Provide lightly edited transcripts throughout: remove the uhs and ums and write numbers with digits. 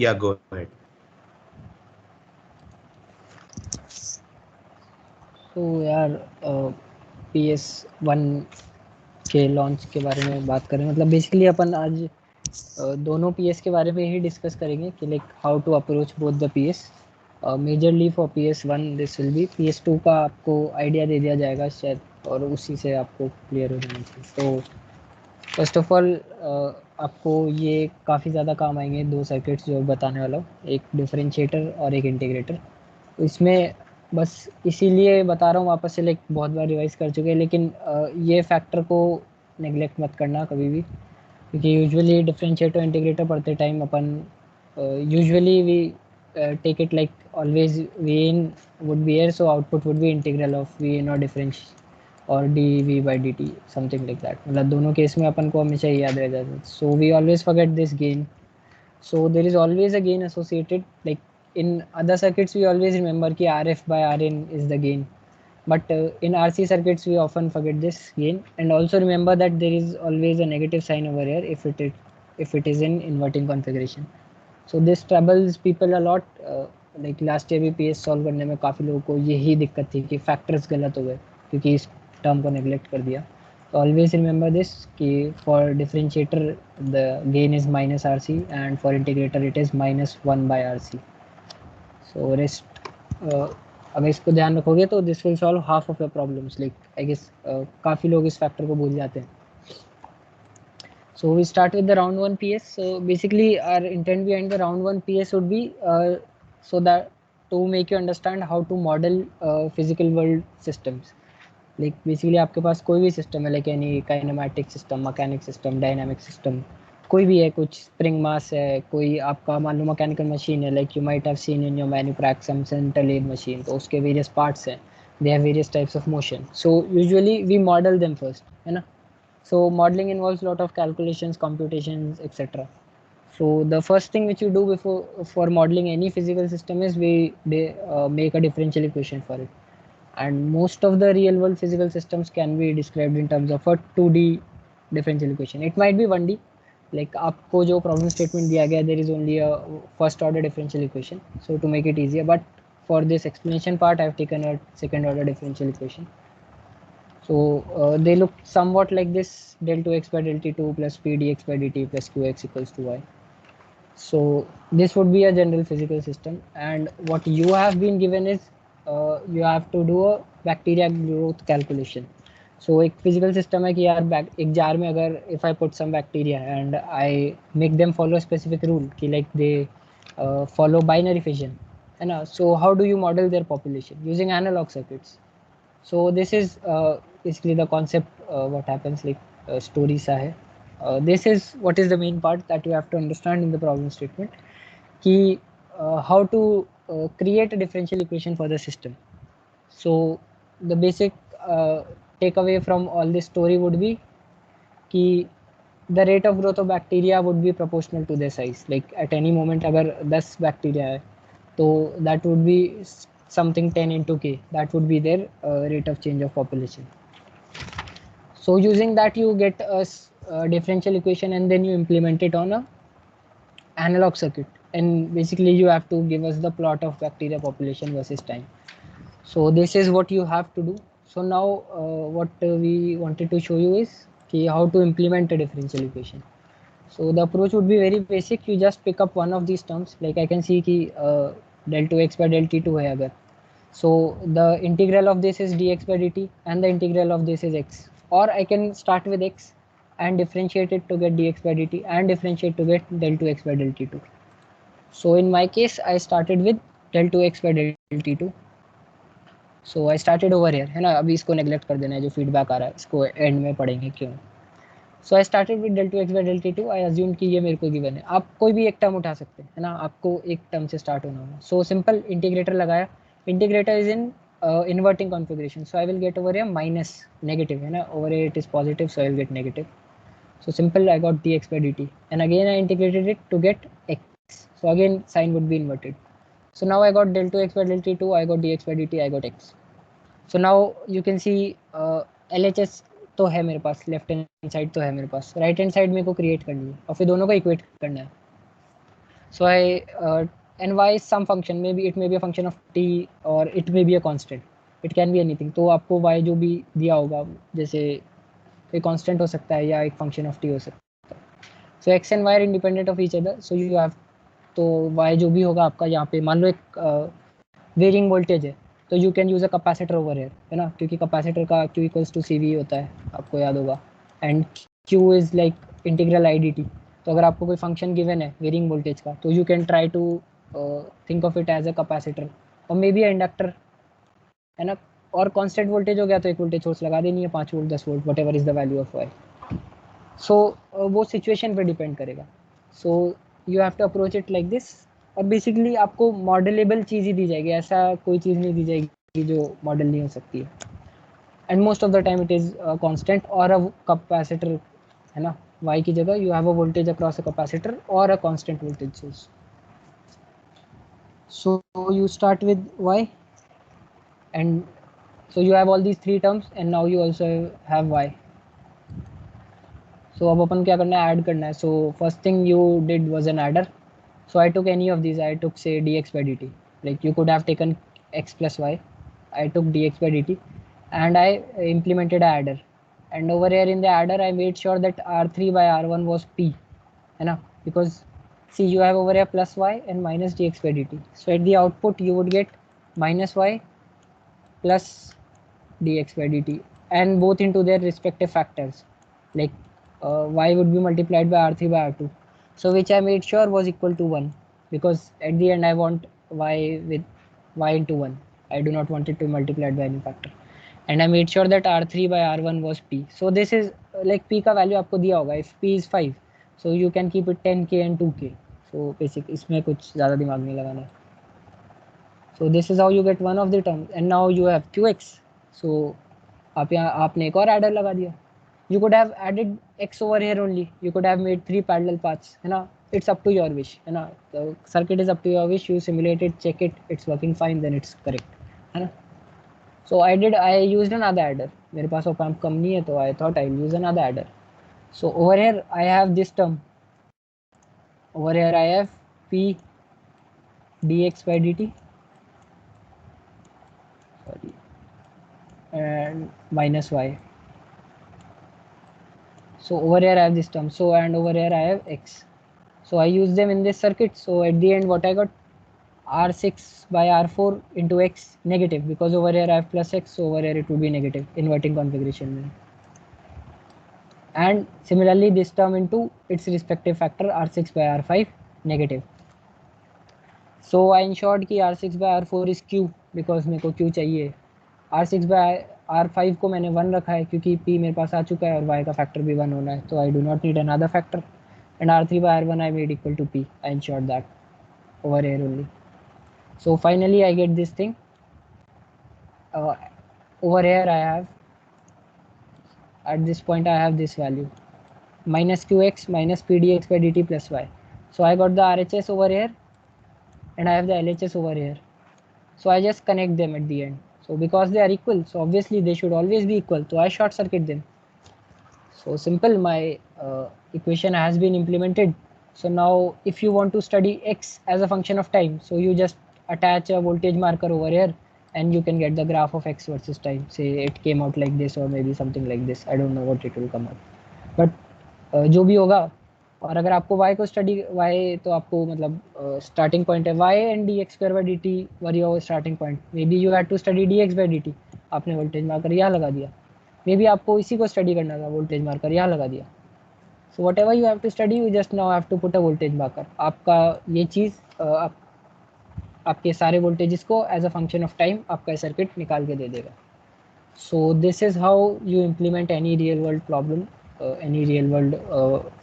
Yeah, go ahead. तो यार PS1 के लॉन्च के बारे में बात करें, मतलब बेसिकली अपन आज दोनों PS के बारे में ही डिस्कस करेंगे कि like how to approach both the PS। Majorly for PS1 this will be, PS2 का आपको आइडिया दे दिया जाएगा शायद, और उसी से आपको क्लियर हो जाना चाहिए। तो फर्स्ट ऑफ ऑल आपको ये काफ़ी ज़्यादा काम आएंगे दो सर्किट्स जो बताने वाला हूँ, एक डिफरेंशिएटर और एक इंटीग्रेटर। इसमें बस इसीलिए बता रहा हूँ वापस से, लाइक बहुत बार रिवाइज कर चुके हैं, लेकिन ये फैक्टर को नेग्लेक्ट मत करना कभी भी, क्योंकि यूजुअली डिफरेंशिएटर इंटीग्रेटर पढ़ते टाइम अपन usually we take it like always V in would be air, so output would be integral of V in or differential or D V by D T something like that. मतलब दोनों case में अपन को हमेशा याद रह जाता है। So we always forget this gain. So there is always a gain associated. Like in other circuits, we always remember कि RF by RN is the gain, but in RC circuits we often forget this gain. And also remember that there is always a negative sign over here if it is in inverting configuration. So this troubles people a lot. Like last year भी PS solve करने में काफ़ी लोगों को यही दिक्कत थी कि factors गलत हो गए क्योंकि इस term को neglect कर दिया। So always remember this कि for differentiator the gain is minus RC and for integrator it is minus 1 by RC. So rest अगर इसको ध्यान रखोगे तो this will solve half of your problems. Like I guess काफ़ी लोग इस factor को भूल जाते हैं। So we start with the round 1 PS. So basically our intent behind the round 1 PS would be so that to make you understand how to model physical world systems. Like basically आपके पास कोई भी system है, like any kinematic system, mechanic system, dynamic system, कोई भी है, कुछ spring mass है, कोई आपका मान लो मैकेनिकल मशीन है, like you might have seen in your manufacture some central lead machine, तो उसके वेरियस पार्ट्स हैं, they have various types of motion. So usually we model them first, है ना। So modelling involves lot of calculations, computations, etc. So the first thing which we do before for modeling any physical system is we make a differential equation for it. And most of the real world physical systems can be described in terms of a 2D differential equation. It might be 1D, like आपको जो problem statement दिया गया, there is only a first order differential equation, so to make it easier, but for this explanation part I have taken a second order differential equation. So they look somewhat like this: del 2x by del t2 plus p dx by dt plus qx equals to y. So this would be a general physical system, and what you have been given is you have to do a bacteria growth calculation. So एक physical system है कि यार एक jar में अगर if I put some bacteria and I make them follow a specific rule कि like they follow binary fission, है ना. So how do you model their population using analog circuits? So this is basically the concept. What happens, like story सा है. This is what is the main part that you have to understand in the problem statement, कि how to create a differential equation for the system. So the basic takeaway from all this story would be कि the rate of growth of bacteria would be proportional to their size. Like at any moment अगर 10 bacteria है तो that would be something 10 into k, that would be their rate of change of population. So using that you get a differential equation and then you implement it on a analog circuit, and basically you have to give us the plot of bacteria population versus time. So this is what you have to do. So now what we wanted to show you is how to implement a differential equation. So the approach would be very basic. You just pick up one of these terms, like I can see कि del 2x by del t2 है अगर, so the integral of this is dx by dt and the integral of this is x, or I can start with x and differentiate it to get dx by dt and differentiate to get del 2x by del t2. So in my case I started with del 2x by del t2. So I started over here, है ना. अभी इसको neglect कर देना है, जो feedback आ रहा है इसको end में पढ़ेंगे क्यों. So I started with del 2x by del t2. I assumed कि ये मेरे को given है. आप कोई भी एक टर्म उठा सकते हैं, है ना. आपको एक टर्म से स्टार्ट होना होगा. So simple integrator लगाया. Integrator is in inverting configuration. So I will get over here minus negative, है ना. Over here it is positive, so I will get negative. So simple, I got dx by dt. And again I integrated it to get x. So again sign would be inverted. So now I got del 2x by del t2. I got dx by dt. I got x. So now you can see LHS तो है मेरे पास, left hand side तो है मेरे पास, right hand side मेरे को create करनी है और फिर दोनों को इक्वेट करना है. So and y is some function, maybe it may be a function of t or it may be a constant, it can be anything. तो आपको y जो भी दिया होगा, जैसे कोई constant हो सकता है या एक function of t हो सकता है. So x and y are independent of each other, so you have, तो y जो भी होगा आपका यहाँ पे, मान लो एक वेरिंग वोल्टेज है, तो you can use a capacitor over here, है ना, क्योंकि कैपेसिटर का Q इक्वल्स टू CV होता है, आपको याद होगा, and Q is like integral IDT. तो अगर आपको कोई फंक्शन गिवन है वेरिंग वोल्टेज का, तो you can try to think of it as a capacitor और मे बी इंडक्टर, है ना. और कांस्टेंट वोल्टेज हो गया तो एक वोल्टेज सोर्स लगा देनी है, 5 volt 10 volt, whatever is the value of Y. So वो सिचुएशन पे डिपेंड करेगा. So you have to approach it like this. और बेसिकली आपको मॉडलेबल चीज़ ही दी जाएगी, ऐसा कोई चीज़ नहीं दी जाएगी जो मॉडल नहीं हो सकती है. And most of the time it is constant or a capacitor, है ना. वाई की जगह you have a voltage across a capacitor or a constant voltage source. So you start with Y and so you have all these three terms and now you also have y. So अब अपन क्या करना है, add करना है. So first thing you did was an adder. So I took any of these. I took say dx by dt. Like you could have taken x plus y. I took dx by dt and I implemented a adder. And over here in the adder I made sure that r3 by r1 was p, है ना, because see you have over here plus y and minus dx by dt. So at the output you would get minus y plus dx by dt, and both into their respective factors, like y would be multiplied by r3 by r2, so which I made sure was equal to 1, because at the end I want y with y into 1. I do not want it to be multiplied by any factor. And I made sure that r3 by r1 was p. So this is like p का value आपको दिया होगा, if p is 5, so you can keep it 10k and 2k. So basic, इसमें कुछ ज़्यादा दिमाग नहीं लगाना है. So this is how you get one of the terms. And now you have qx. So आप यहाँ आपने एक और एडर लगा दिया. You could have added x over here only. You could have made 3 parallel paths, है ना. It's up to your wish, है ना. The circuit is up to your wish. You simulate it, check it, it's working fine, then it's correct, है ना. So I used another adder. मेरे पास op amp कम नहीं है, तो I thought I'll use another adder. So over here I have this term. Over here I have p dx by dt. Sorry. And minus y. So over here I have this term. So and over here I have x. So I use them in this circuit. So at the end what I got, r6 by r4 into x negative, because over here I have plus x, so over here it would be negative, inverting configuration. And similarly this term into its respective factor, r6 by r5 negative. So I ensured कि r6 by r4 is q, because मेरे को q चाहिए. r6 by r5 को मैंने 1 रखा है क्योंकि p मेरे पास आ चुका है और y का फैक्टर भी 1 होना है, तो I do not need another factor. And r3 by r1 I made equal to p. I ensured that over here only. So finally I get this thing. Over here I have, at this point I have this value, minus qx minus p dx by dt plus y. So I got the RHS over here and I have the LHS over here. So I just connect them at the end. So because they are equal, so obviously they should always be equal, so I short circuit them. So simple, my equation has been implemented. So now if you want to study x as a function of time, so you just attach a voltage marker over here and you can get the graph of x versus time. Say it came out like this or maybe something like this. I don't know what it will come out. But जो भी होगा, और अगर आपको y को study y, तो आपको मतलब स्टार्टिंग पॉइंट है y and dx square by dt or your starting point. Maybe you had to study dx by dt, आपने वोल्टेज मार्कर यहाँ लगा दिया. मे बी आपको इसी को स्टडी करना था, वोल्टेज मार्कर यहाँ लगा दिया. So whatever you have to study, you just now have to put a voltage marker. आपका ये चीज़ आपके सारे वोल्टेजेस को as a function of time आपका सर्किट निकाल के दे देगा. So this is how you implement any real world problem, any real world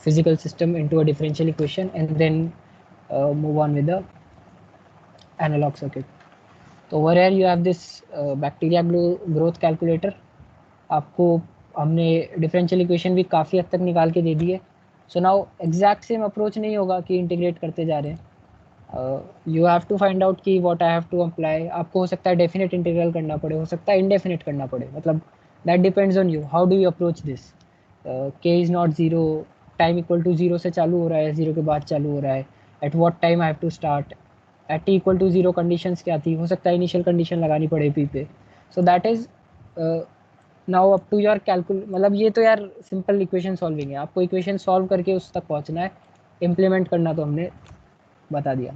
physical system into a differential equation, and then move on with the analog circuit. So over here you have this bacteria growth calculator. आपको हमने differential equation भी काफ़ी हद तक निकाल के दे दी है. So now exact same approach नहीं होगा कि integrate करते जा रहे हैं. You have to find out कि what I have to apply. आपको हो सकता है definite integral करना पड़े, हो सकता है indefinite करना पड़े, मतलब that depends on you. How do you approach this? K is not 0, time equal to 0 से चालू हो रहा है, 0 के बाद चालू हो रहा है, at what time I have to start, at t equal to 0 conditions क्या थी, हो सकता है इनिशियल कंडीशन लगानी पड़े p पे. So that is now up to your calculus, मतलब ये तो यार सिंपल इक्वेशन सॉल्विंग है, आपको इक्वेशन सॉल्व करके उस तक पहुंचना है, इम्प्लीमेंट करना तो हमने बता दिया.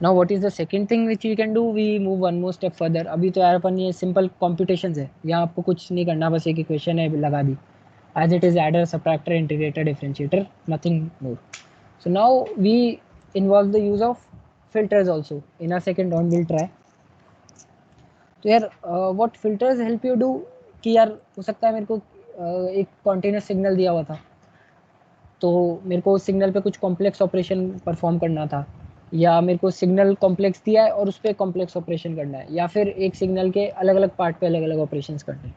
Now what is the second thing which we can do, we move one more step further. अभी तो यार अपन ये सिंपल कॉम्पिटिशंस है, यहाँ आपको कुछ नहीं करना, बस एक इक्वेशन है लगा दी, as it is adder, subtractor, integrator, differentiator, nothing more. So now we involve the use of filters also. In our second round we'll try. तो यार what filters help you do कि यार हो सकता है मेरे को एक continuous सिग्नल दिया हुआ था, तो मेरे को उस सिग्नल पे कुछ कॉम्प्लेक्स ऑपरेशन परफॉर्म करना था, या मेरे को सिग्नल कॉम्प्लेक्स दिया है और उस पर कॉम्प्लेक्स ऑपरेशन करना है, या फिर एक सिग्नल के अलग अलग पार्ट पे अलग अलग ऑपरेशंस करने हैं.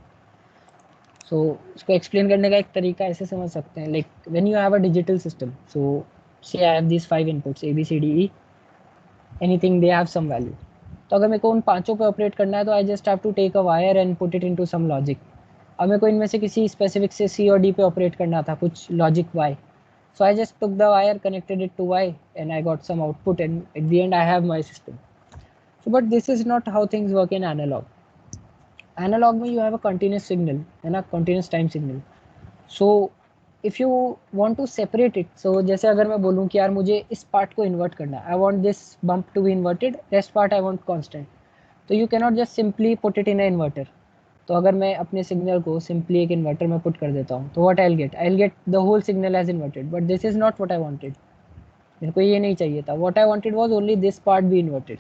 सो इसको एक्सप्लेन करने का एक तरीका ऐसे समझ सकते हैं, like when you have a digital system, so say I have this 5 inputs A B C D E, anything they have some value. तो अगर मेरे को उन पांचों पे ऑपरेट करना है तो I just have to take a wire and put it into some logic. अब मेरे को इनमें से किसी स्पेसिफिक से सी और डी पे ऑपरेट करना था, कुछ लॉजिक वाई. So I just took the wire, connected it to Y, and I got some output, and at the end I have my system. So but this is not how things work in analog. Analog में you have a continuous signal, है ना, continuous time signal. So if you want to separate it, so जैसे अगर मैं बोलूँ कि यार मुझे इस part को invert करना है, I want this bump to be inverted, rest part I want constant. तो you cannot just simply put it in a inverter. तो अगर मैं अपने सिग्नल को सिंपली एक इन्वर्टर में पुट कर देता हूँ तो what I will get the whole signal as inverted, but this is not what I wanted. मेरे को ये नहीं चाहिए था, what I wanted was only this part be inverted.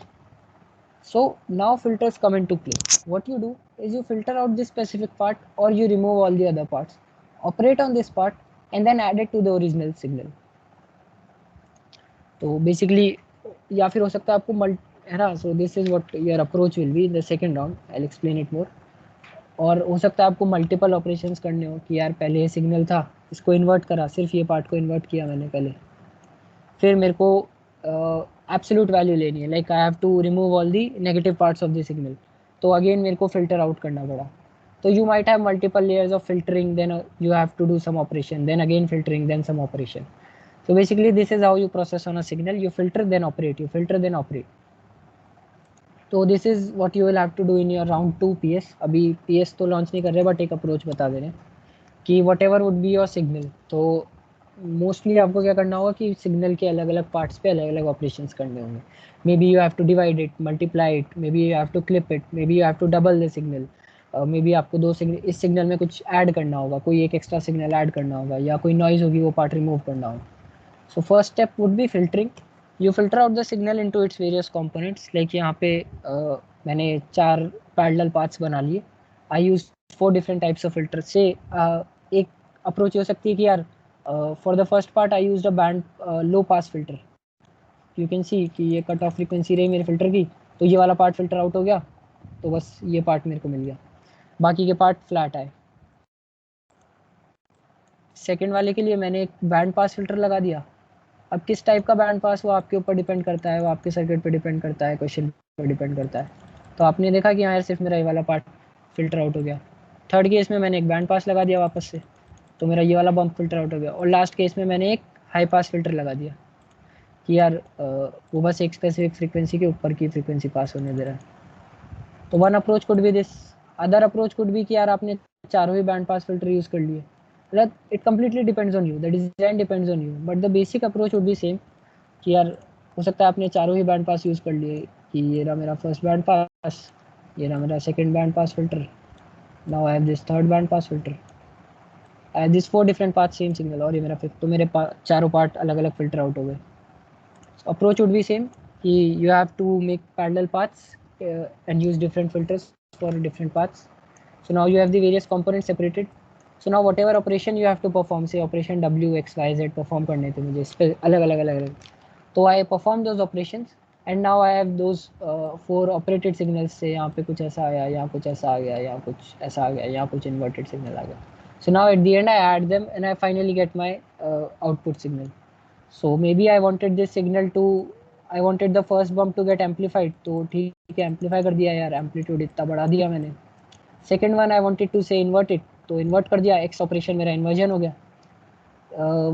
So now filters come into play. What you do is you filter out this specific part और you remove all the other parts, operate on this part and then add it to the original signal. तो basically या फिर हो सकता है आपको है ना, सो this is what your approach will be in the second round, I will explain it more. और हो सकता है आपको मल्टीपल ऑपरेशंस करने हो कि यार पहले ये सिग्नल था, इसको इन्वर्ट करा, सिर्फ ये पार्ट को इन्वर्ट किया मैंने पहले, फिर मेरे को एब्सोल्यूट वैल्यू लेनी है, like I have to remove all the negative parts of the signal, तो अगेन मेरे को फिल्टर आउट करना पड़ा. तो you might have multiple layers of filtering, then you have to do some operation, then again filtering, then some operation. So basically this is how you process on a signal, you filter then operate, you filter then operate. तो this is what you will have to do in your round 2 PS. अभी PS तो launch नहीं कर रहे, but एक approach बता दे रहे हैं कि what ever would be your signal, तो मोस्टली आपको क्या करना होगा कि सिग्नल के अलग अलग पार्ट्स पे अलग अलग ऑपरेशंस करने होंगे. Maybe you have to divide it, multiply it, maybe you have to clip it, maybe you have to double the signal, maybe आपको दो सिग्नल, इस सिग्नल में कुछ ऐड करना होगा, कोई एक एक्स्ट्रा सिग्नल ऐड करना होगा, या कोई नॉइज़ होगी वो पार्ट रिमूव करना होगा. So first step would be filtering. You filter out the signal into its various components. Like यहाँ पे मैंने 4 parallel paths बना लिए. I use 4 different types of filters. से एक approach हो सकती है कि यार for the first part I used a band low pass filter. You can see कि ये कट ऑफ फ्रीक्वेंसी रही मेरे फिल्टर की, तो ये वाला पार्ट फिल्टर आउट हो गया, तो बस ये पार्ट मेरे को मिल गया, बाकी के पार्ट फ्लैट आए. सेकेंड वाले के लिए मैंने एक बैंड पास फिल्टर लगा दिया. अब किस टाइप का बैंड पास वो आपके ऊपर डिपेंड करता है, वो आपके सर्किट पे डिपेंड करता है, क्वेश्चन पे डिपेंड करता है. तो आपने देखा कि यहाँ सिर्फ मेरा ये वाला पार्ट फिल्टर आउट हो गया. थर्ड केस में मैंने एक बैंड पास लगा दिया वापस से, तो मेरा ये वाला बम्प फिल्टर आउट हो गया. और लास्ट केस में मैंने एक हाई पास फिल्टर लगा दिया कि यार वो बस एक स्पेसिफिक फ्रीक्वेंसी के ऊपर की फ्रीक्वेंसी पास होने दे रहा है. तो one approach could be this. Other approach could be कि यार आपने चारों ही बैंड पास फिल्टर यूज़ कर लिए. It completely depends on you, the design depends on you, but the basic approach would be same कि यार हो सकता है आपने चारों ही बैंड पास यूज़ कर लिए, कि ये रहा मेरा फर्स्ट बैंड पास, ये रहा मेरा second band pass filter, now I have this third band pass filter, I have this 4 different path same signal, और ये मेरा फिफ्थ. तो मेरे चारों पार्ट अलग अलग फिल्टर आउट हो गए. अप्रोच वुड बी सेम कि you have to make parallel paths and use different filters for different paths. So now you have the various components separated. So now whatever operation you have to perform, say operation W, X, Y, Z perform करने थे मुझे इस पे अलग अलग, तो I perform those operations and now I have those 4 operated signals. से यहाँ पे कुछ ऐसा आया, यहाँ कुछ ऐसा आ गया, यहाँ कुछ ऐसा आ गया, यहाँ कुछ inverted signal आ गया. So now at the end I add them and I finally get my output signal. So maybe I wanted this signal to, I wanted the first bump to get amplified, तो ठीक है amplify कर दिया यार, amplitude इतना बढ़ा दिया मैंने. Second one I wanted to say invert it, तो invert कर दिया, X ऑपरेशन मेरा inversion हो गया.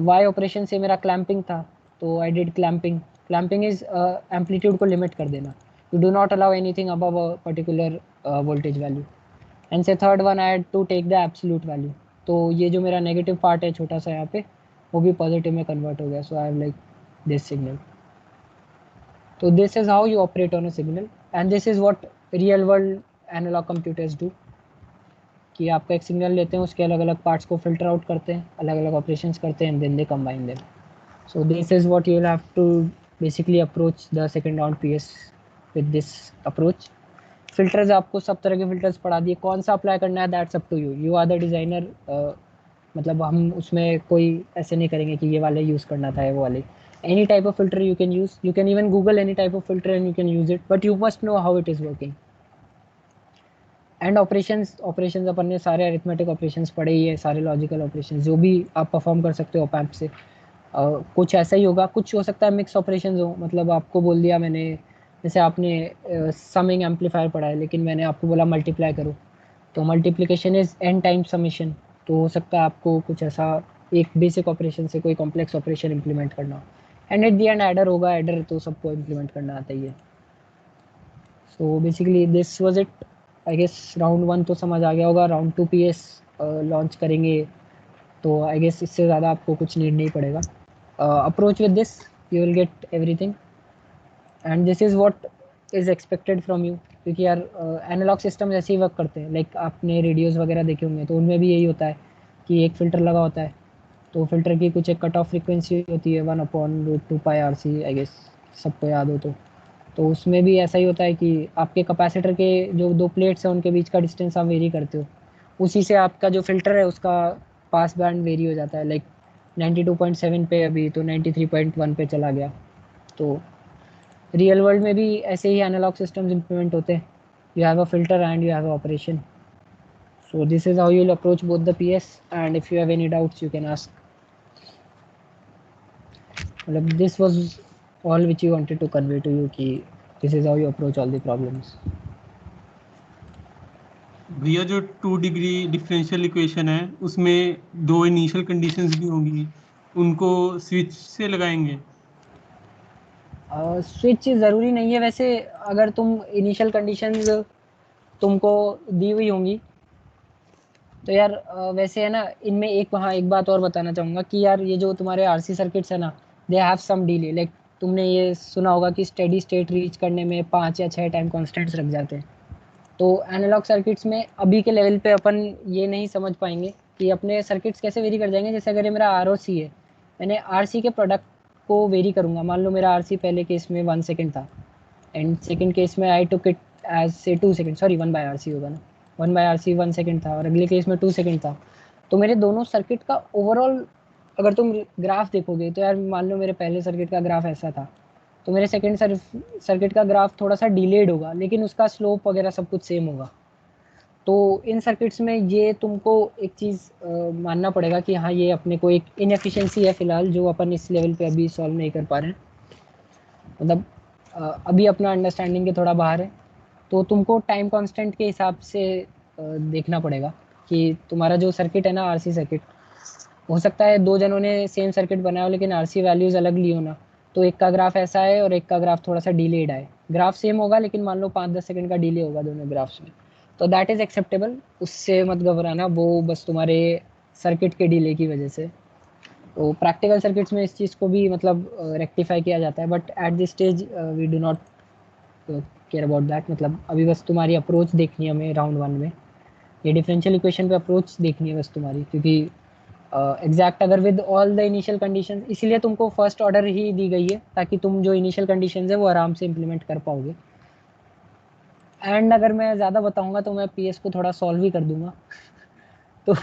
Y ऑपरेशन से मेरा clamping था, तो I did clamping. Clamping is amplitude को लिमिट कर देना. You do not allow anything above a particular voltage value. And say third one I had to take the absolute value. तो ये जो मेरा नेगेटिव पार्ट है छोटा सा यहाँ पे, वो भी पॉजिटिव में कन्वर्ट हो गया. So I have like this signal. तो this is how you operate on a signal and this is what real world analogue computers do. कि आपका एक सिग्नल लेते हैं, उसके अलग अलग पार्ट्स को फिल्टर आउट करते हैं, अलग अलग ऑपरेशंस करते हैं, and then they combine them. So this is what you'll have to basically approach the second round PS with this approach. Filters आपको सब तरह के filters पढ़ा दिए, कौन सा अप्लाई करना है that's up to you. You are the designer. मतलब हम उसमें कोई ऐसे नहीं करेंगे कि ये वाले यूज़ करना था, वो वाले. Any type of filter you can use. You can even Google any type of filter and you can use it. But you must know how it is working. And operations अपन ने सारे arithmetic operations पढ़े ही है, सारे logical operations जो भी आप perform कर सकते हो ऑपैम्प से. कुछ ऐसा ही होगा, कुछ हो सकता है मिक्स ऑपरेशंस हो. मतलब आपको बोल दिया मैंने, जैसे आपने समिंग एम्पलीफायर पढ़ा है, लेकिन मैंने आपको बोला मल्टीप्लाई करो, तो multiplication is n times summation. तो हो सकता है आपको कुछ ऐसा एक बेसिक ऑपरेशन से कोई कॉम्प्लेक्स ऑपरेशन इंप्लीमेंट करना हो. And at the end adder होगा, एडर तो सबको इंप्लीमेंट करना आता ही है. So basically this was it. I guess round 1 तो समझ आ गया होगा. राउंड 2 PS लॉन्च करेंगे, तो आई गेस इससे ज़्यादा आपको कुछ नीड नहीं पड़ेगा. Approach with this, you will get everything, and this is what is expected from you. क्योंकि यार एनालॉग सिस्टम ऐसे ही वर्क करते हैं. लाइक आपने रेडियोज़ वगैरह देखे होंगे, तो उनमें भी यही होता है कि एक फ़िल्टर लगा होता है, तो फिल्टर की कुछ एक कट ऑफ फ्रीक्वेंसी होती है 1/√2πRC. आई गेस सबको याद हो तो उसमें भी ऐसा ही होता है कि आपके कैपेसिटर के जो दो प्लेट्स हैं उनके बीच का डिस्टेंस आप वेरी करते हो, उसी से आपका जो फ़िल्टर है उसका पास बैंड वेरी हो जाता है. लाइक 92.7 पे अभी तो 93.1 पे चला गया. तो रियल वर्ल्ड में भी ऐसे ही एनालॉग सिस्टम्स इम्प्लीमेंट होते हैं. You have a filter and you have a operation. So this is how you will approach both the PS, and if you have any doubts you can ask. मतलब this was all which you wanted to convey to you कि this is how you approach all the problems. भैया जो 2 degree differential equation है उसमें 2 initial conditions भी होंगी, उनको switch से लगाएंगे? स्विच ज़रूरी नहीं है वैसे. अगर तुम इनिशियल कंडीशंस तुमको दी हुई होंगी तो यार वैसे है ना, इनमें एक वहाँ एक बात और बताना चाहूँगा कि यार ये जो तुम्हारे RC सर्किट्स है ना, they have some delay. Like तुमने ये सुना होगा कि स्टेडी स्टेट रीच करने में 5 या 6 टाइम कॉन्स्टेंट्स लग जाते हैं. तो एनालॉग सर्किट्स में अभी के लेवल पे अपन ये नहीं समझ पाएंगे कि अपने सर्किट्स कैसे वेरी कर जाएंगे. जैसे अगर ये मेरा ROC है, मैंने RC के प्रोडक्ट को वेरी करूँगा. मान लो मेरा RC पहले केस में 1 सेकेंड था, एंड सेकेंड केस में आई टुक इट एज से 2 सेकेंड. सॉरी 1/RC होगा ना, 1/RC 1 सेकेंड था, और अगले केस में 2 सेकेंड था. तो मेरे दोनों सर्किट का ओवरऑल अगर तुम ग्राफ देखोगे तो यार मान लो मेरे पहले सर्किट का ग्राफ ऐसा था, तो मेरे सेकेंड सर्किट का ग्राफ थोड़ा सा डिलेड होगा, लेकिन उसका स्लोप वगैरह सब कुछ सेम होगा. तो इन सर्किट्स में ये तुमको एक चीज़ मानना पड़ेगा कि हाँ ये अपने को एक इनएफिशिएंसी है फ़िलहाल, जो अपन इस लेवल पे अभी सॉल्व नहीं कर पा रहे हैं. मतलब अभी अपना अंडरस्टैंडिंग के थोड़ा बाहर है. तो तुमको टाइम कांस्टेंट के हिसाब से देखना पड़ेगा कि तुम्हारा जो सर्किट है ना, RC सर्किट, हो सकता है दो जनों ने सेम सर्किट बनाया हो लेकिन RC वैल्यूज़ अलग ली हो ना. तो एक का ग्राफ ऐसा है और एक का ग्राफ थोड़ा सा डिलेड है. ग्राफ सेम होगा लेकिन मान लो 5-10 सेकंड का डिले होगा दोनों ग्राफ्स में. तो दैट इज़ एक्सेप्टेबल, उससे मत घबराना, वो बस तुम्हारे सर्किट के डिले की वजह से. तो प्रैक्टिकल सर्किट्स में इस चीज़ को भी मतलब रेक्टिफाई किया जाता है, but at this stage we do not care about that. मतलब अभी बस तुम्हारी अप्रोच देखनी है हमें राउंड 1 में. ये डिफरेंशियल इक्वेशन पे अप्रोच देखनी है बस तुम्हारी, क्योंकि एग्जैक्ट अगर with all the initial condition, इसीलिए तुमको फर्स्ट ऑर्डर ही दी गई है ताकि तुम जो इनिशियल कंडीशन है वो आराम से इम्प्लीमेंट कर पाओगे. एंड अगर मैं ज़्यादा बताऊंगा तो मैं PS को थोड़ा सॉल्व ही कर दूंगा. तो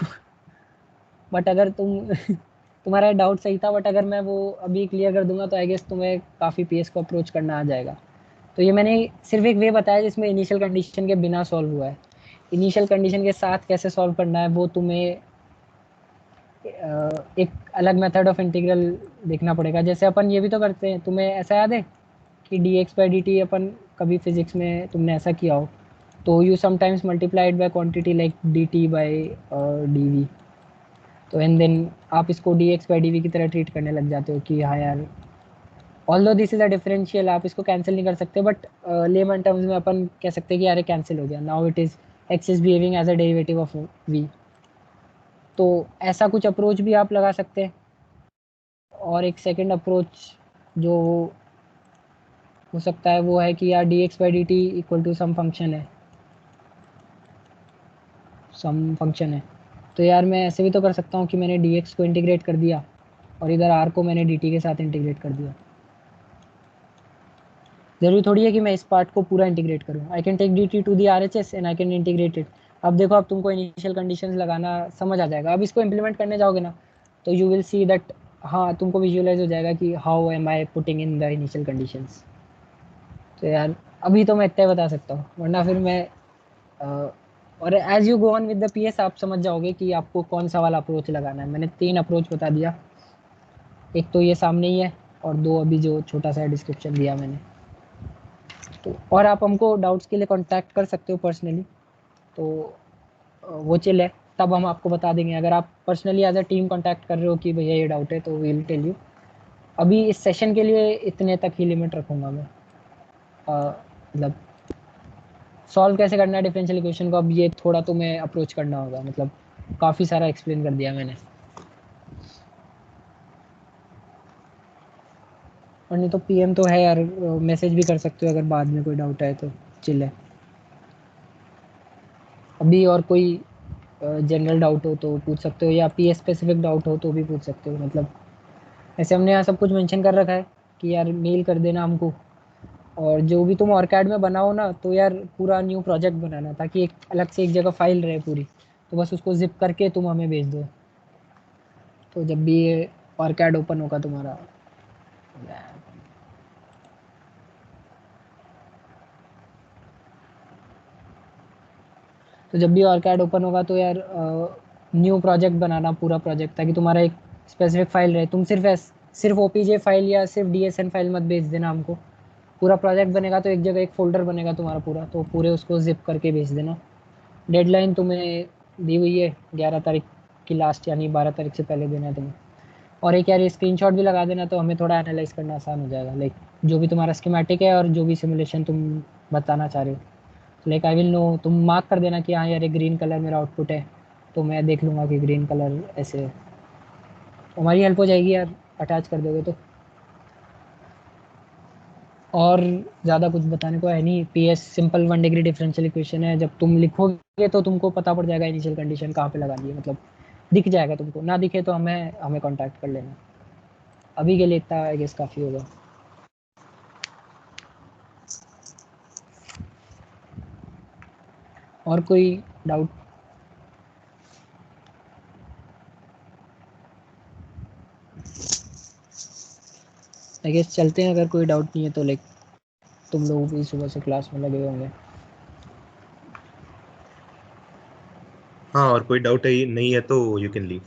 बट अगर तुम्हारा डाउट सही था, बट अगर मैं वो अभी क्लियर कर दूंगा तो आई गेस तुम्हें काफ़ी PS को अप्रोच करना आ जाएगा. तो ये मैंने सिर्फ एक वे बताया जिसमें इनिशियल कंडीशन के बिना सॉल्व हुआ है. इनिशियल कंडीशन के साथ कैसे सॉल्व करना है वो तुम्हें एक अलग मेथड ऑफ इंटीग्रल देखना पड़ेगा. जैसे अपन ये भी तो करते हैं, तुम्हें ऐसा याद है कि dx/dt अपन कभी फिजिक्स में तुमने ऐसा किया हो, तो you sometimes multiplied by quantity like dt/dv. तो एंड देन आप इसको dx/dv की तरह ट्रीट करने लग जाते हो कि हाँ यार although this is a differential, आप इसको कैंसिल नहीं कर सकते, बट लेमन टर्म्स में अपन कह सकते हैं कि यार कैंसिल हो गया, now it is x is behaving as a derivative of v. तो ऐसा कुछ अप्रोच भी आप लगा सकते हैं। और एक सेकंड अप्रोच जो हो सकता है वो है कि यार d x by D t equal to some function है, तो यार मैं ऐसे भी तो कर सकता हूँ कि मैंने डी एक्स को इंटीग्रेट कर दिया और इधर आर को मैंने डी टी के साथ इंटीग्रेट कर दिया। जरूरी थोड़ी है कि मैं इस पार्ट को पूरा इंटीग्रेट करूँ। I can take d t to the R H S and I can integrate it. अब देखो, अब तुमको इनिशियल कंडीशंस लगाना समझ आ जाएगा। अब इसको इम्प्लीमेंट करने जाओगे ना तो यू विल सी दैट, हाँ तुमको विजुअलाइज हो जाएगा कि how am I putting in the initial conditions. तो यार अभी तो मैं इतना ही बता सकता हूँ, वरना फिर मैं और as you go on with the PS आप समझ जाओगे कि आपको कौन सा वाला अप्रोच लगाना है। मैंने 3 अप्रोच बता दिया, एक तो ये सामने ही है और 2 अभी जो छोटा सा डिस्क्रिप्शन दिया मैंने। तो और आप हमको डाउट्स के लिए कांटेक्ट कर सकते हो पर्सनली, तो वो चिल है, तब हम आपको बता देंगे। अगर आप personally as a team contact कर रहे हो कि भैया ये डाउट है, तो वी विल टेल यू। अभी इस सेशन के लिए इतने तक ही लिमिट रखूँगा मैं। मतलब सॉल्व कैसे करना है डिफरेंशियल इक्वेशन को, अब ये थोड़ा तो मैं अप्रोच करना होगा, मतलब काफ़ी सारा एक्सप्लेन कर दिया मैंने। और नहीं तो पीएम तो है यार, मैसेज भी कर सकते हो अगर बाद में कोई डाउट है तो, चिल है। अभी और कोई जनरल डाउट हो तो पूछ सकते हो, या पी स्पेसिफिक डाउट हो तो भी पूछ सकते हो। मतलब ऐसे हमने यहाँ सब कुछ मेंशन कर रखा है कि यार मेल कर देना हमको, और जो भी तुम ऑर्कैड में बनाओ ना तो यार पूरा न्यू प्रोजेक्ट बनाना, ताकि एक अलग से एक जगह फाइल रहे पूरी, तो बस उसको जिप करके तुम हमें भेज दो। तो जब भी ये ऑर्कैड ओपन होगा तुम्हारा, तो जब भी ऑर्कैड ओपन होगा तो यार न्यू प्रोजेक्ट बनाना पूरा प्रोजेक्ट, ताकि तुम्हारा एक स्पेसिफिक फाइल रहे। तुम सिर्फ ओपीजे फाइल या सिर्फ डीएसएन फाइल मत भेज देना हमको, पूरा प्रोजेक्ट बनेगा तो एक जगह एक फोल्डर बनेगा तुम्हारा पूरा, तो पूरे उसको जिप करके भेज देना। डेडलाइन तुम्हें दी हुई है 11 तारीख की लास्ट, यानी 12 तारीख से पहले देना है तुम्हें। और एक यार ये स्क्रीनशॉट भी लगा देना, तो हमें थोड़ा एनालाइज करना आसान हो जाएगा, लाइक जो भी तुम्हारा स्कीमेटिक है और जो भी सिमुलेशन तुम बताना चाह रहे हो। लाइक आई विल नो, तुम मार्क कर देना कि हाँ यार ये ग्रीन कलर मेरा आउटपुट है, तो मैं देख लूँगा कि ग्रीन कलर ऐसे है। हमारी हेल्प हो जाएगी यार, अटैच कर दोगे तो। और ज़्यादा कुछ बताने को है नहीं। PS simple 1 degree differential equation है, जब तुम लिखोगे तो तुमको पता पड़ जाएगा इनिशियल कंडीशन कहाँ पे लगानी है, मतलब दिख जाएगा तुमको, ना दिखे तो हमें कांटेक्ट कर लेना। अभी के लिए इतना आई गेस काफ़ी होगा। और कोई डाउट? आई गेस चलते हैं, अगर कोई डाउट नहीं है तो। लाइक तुम लोग भी सुबह से क्लास में लगे होंगे। हाँ, और कोई डाउट है नहीं है तो यू कैन लीव।